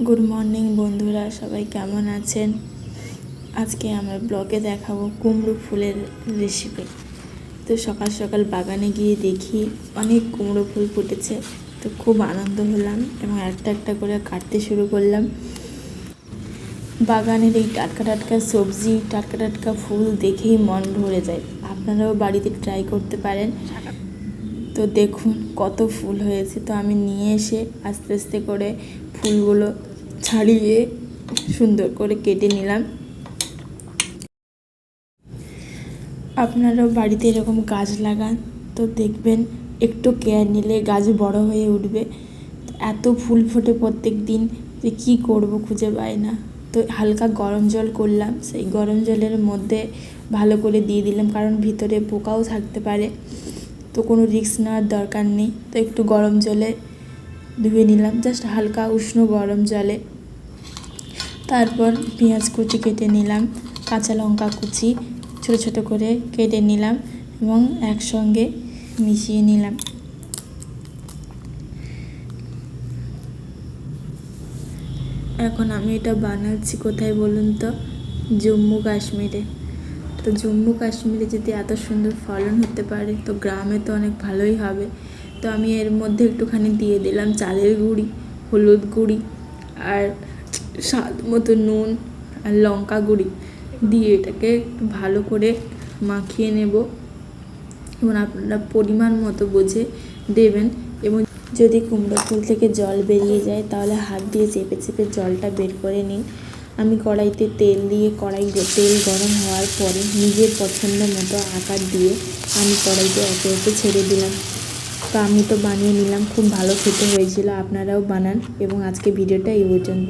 Good morning বন্ধুরা, সবাই কেমন আছেন? আজকে আমার ব্লগে দেখাবো কুমড়ো ফুলের রেসিপি। তো সকাল সকাল বাগানে গিয়ে দেখি অনেক কুমড়ো ফুল ফুটেছে। তো খুব আনন্দ হলাম এবং একটা একটা করে কাটতে শুরু করলাম। বাগানের এই টাটকা টাটকা সবজি, টাটকা টাটকা ফুল দেখেই মন ভরে যায়। আপনারাও বাড়িতে ট্রাই করতে পারেন। তো দেখুন কত ফুল হয়েছে। তো আমি নিয়ে এসে আস্তে আস্তে করে ফুলগুলো ছাড়িয়ে সুন্দর করে কেটে নিলাম। আপনারাও বাড়িতে এরকম গাছ লাগান, তো দেখবেন একটু কেয়ার নিলে গাছ বড় হয়ে উঠবে। এত ফুল ফোটে প্রত্যেক দিন যে কী করব খুঁজে পাই না। তো হালকা গরম জল করলাম, সেই গরম জলের মধ্যে ভালো করে দিয়ে দিলাম, কারণ ভিতরে পোকাও থাকতে পারে। তো কোনো রিস্ক নেওয়ার দরকার নেই। তো একটু গরম জলে ধুয়ে নিলাম, জাস্ট হালকা উষ্ণ গরম জলে। তারপর পেঁয়াজ কুচি কেটে নিলাম, কাঁচা লঙ্কা কুচি ছোটো ছোটো করে কেটে নিলাম এবং একসঙ্গে মিশিয়ে নিলাম। এখন আমি এটা বানাচ্ছি কোথায় বলুন তো? জম্মু কাশ্মীরে। তো জম্মু কাশ্মীরে যদি এত সুন্দর ফলন হতে পারে, তো গ্রামে তো অনেক ভালোই হবে। তো আমি এর মধ্যে একটুখানি দিয়ে দিলাম চালের গুঁড়ি, হলুদ গুঁড়ি আর স্বাদ মতো নুন আর লঙ্কা গুঁড়ি দিয়ে এটাকে একটু ভালো করে মাখিয়ে নেব এবং আপনারা পরিমাণ মতো বুঝে দেবেন। এবং যদি কুমড়ো ফুল থেকে জল বেরিয়ে যায় তাহলে হাত দিয়ে চেপে চেপে জলটা বের করে নিন। আমি কড়াইতে তেল দিয়ে তেল গরম হওয়ার পরে নিজের পছন্দ মতো আকার দিয়ে আমি কড়াইতে একে একে ছেড়ে দিলাম। তো আমি তো বানিয়ে নিলাম, খুব ভালো খেতে হয়েছিল। আপনারাও বানান এবং আজকে ভিডিওটা এই পর্যন্ত।